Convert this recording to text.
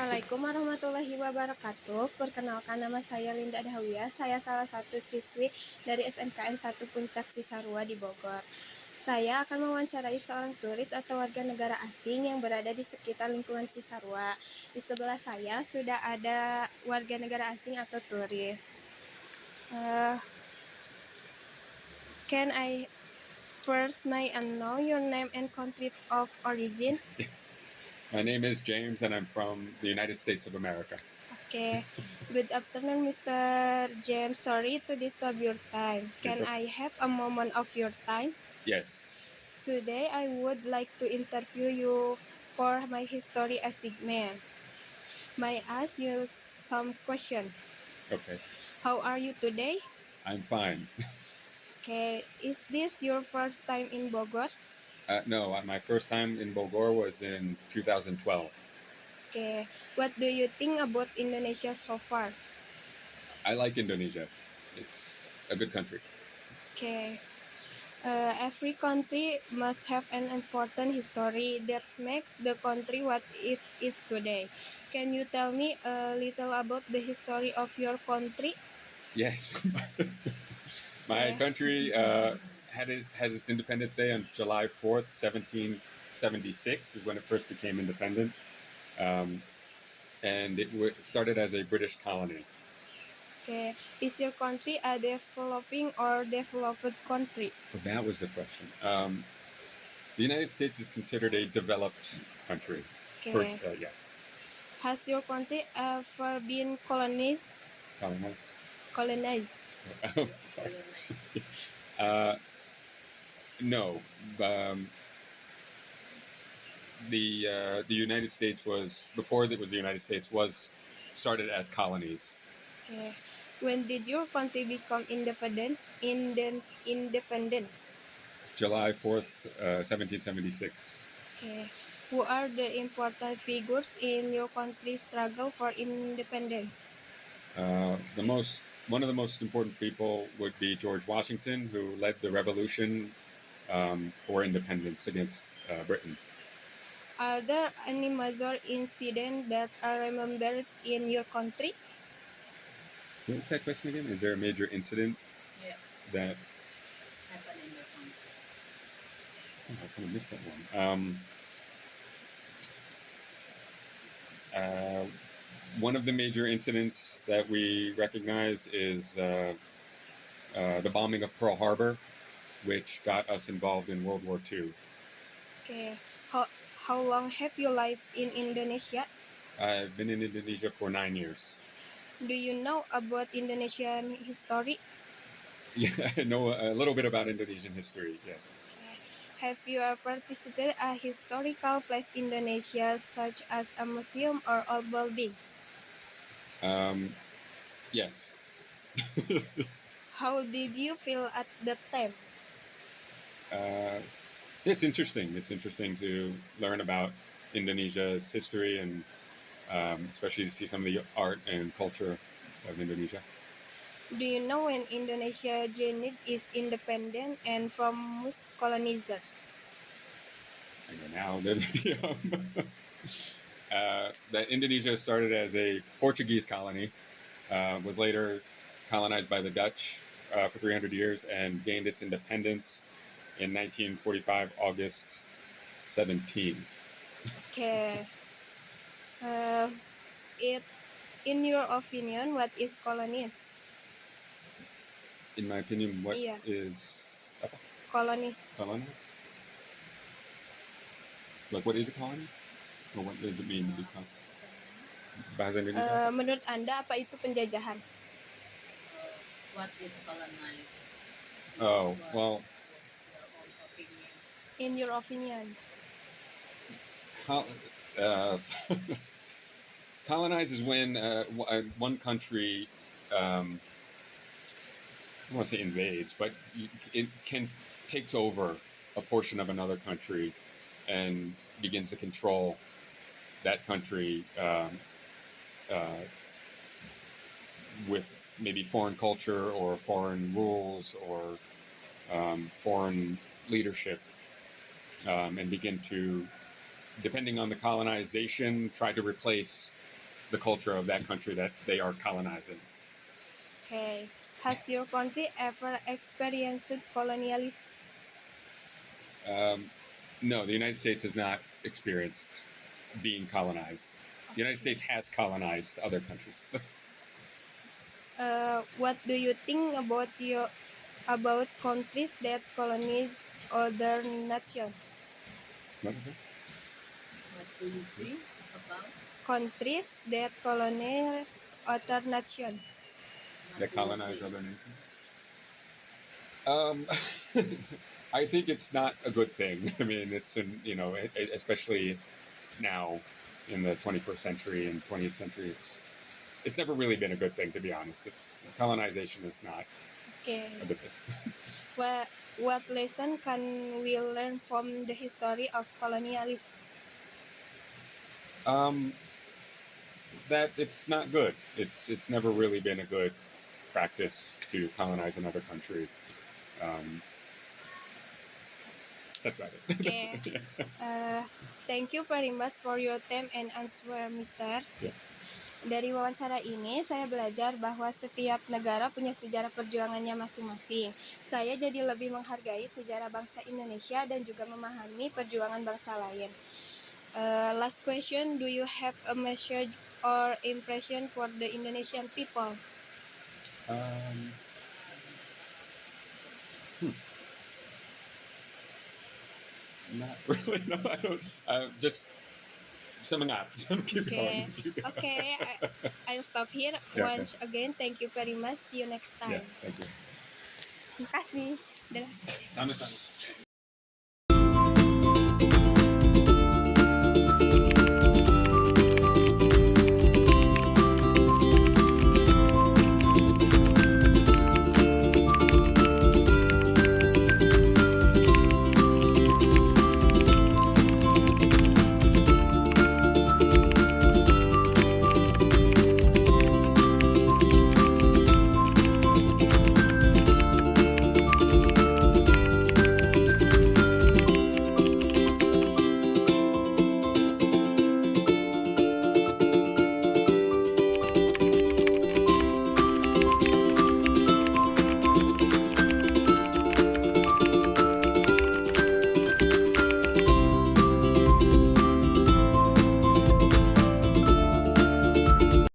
Assalamualaikum warahmatullahi wabarakatuh. Perkenalkan, nama saya Linda Adhawiyah. Saya salah satu siswi dari SMKN 1 Puncak Cisarua di Bogor. Saya akan mewawancarai seorang turis atau warga negara asing yang berada di sekitar lingkungan Cisarua. Di sebelah saya sudah ada warga negara asing atau turis. Can I first may I know your name and country of origin? My name is James, and I'm from the United States of America. Okay. Good afternoon, Mr. James. Sorry to disturb your time. Can I have a moment of your time? Yes. Today, I would like to interview you for my history as man. May I ask you some question? Okay. How are you today? I'm fine. Okay. Is this your first time in Bogor? No, my first time in Bogor was in 2012. Okay. What do you think about Indonesia so far? I like Indonesia. It's a good country. Okay. Every country must have an important history that makes the country what it is today. Can you tell me a little about the history of your country? Yes. My Okay. country has its Independence Day on July 4th, 1776 is when it first became independent. And it started as a British colony. Okay. Is your country a developing or developed country? Well, that was the question. The United States is considered a developed country. Okay. Yeah. Has your country ever been colonized? Colonized. Oh, sorry. No. The United States was, before it was the United States, was started as colonies. Okay. When did your country become independent? Independent. July 4th, 1776. Okay. Who are the important figures in your country's struggle for independence? One of the most important people would be George Washington, who led the revolution for independence against Britain. Are there any major incidents that are remembered in your country? What was that question again? Is there a major incident that happened in your country? Oh, I kind of missed that one. One of the major incidents that we recognize is the bombing of Pearl Harbor, which got us involved in World War II. Okay. How long have you lived in Indonesia? I've been in Indonesia for 9 years. Do you know about Indonesian history? Yeah, I know a little bit about Indonesian history, yes. Okay. Have you ever visited a historical place in Indonesia, such as a museum or old building? Yes. How did you feel at the time? It's interesting. It's interesting to learn about Indonesia's history and especially to see some of the art and culture of Indonesia. Do you know when Indonesia gained its independence and from whose colonizer? I know now that Indonesia started as a Portuguese colony, was later colonized by the Dutch for 300 years, and gained its independence in 1945, August 17. Okay. In your opinion, what is colonies? In my opinion, what Iya. is Colonies. colony? Like, what is a colony? Or what does it mean to be colony? Bahasa Indonesia? Menurut Anda, apa itu penjajahan? What is colonized? Oh, well, Your own opinion. In your opinion. Colonize is when one country, I don't want to say invades, but it takes over a portion of another country and begins to control that country with maybe foreign culture or foreign rules or foreign leadership, and begin to depending on the colonization, try to replace the culture of that country that they are colonizing. Okay. Has your country ever experienced colonialism? No, the United States has not experienced being colonized. The United States has colonized other countries. What do you think about countries that colonize other nations? What was it? What do you think about Countries that colonize other nations. what That do you colonize think? other nations? I think it's not a good thing. I mean, it's especially now in the 21st century and 20th century, it's never really been a good thing, to be honest. It's colonization is not Okay. a good thing. What lesson can we learn from the history of colonialism? That it's not good. It's never really been a good practice to colonize another country. That's about it. Okay. Thank you very much for your time and answer, Mister. Yeah. Dari wawancara ini, saya belajar bahwa setiap negara punya sejarah perjuangannya masing-masing. Saya jadi lebih menghargai sejarah bangsa Indonesia dan juga memahami perjuangan bangsa lain. Last question, do you have a message or impression for the Indonesian people? Not really. No, I don't. Just semangat. Keep Okay. going. Keep going. Okay, I'll stop here. Yeah, Once again, thank you very much. See you next Yeah, time. thank you. Terima kasih. Dah. Sama-sama.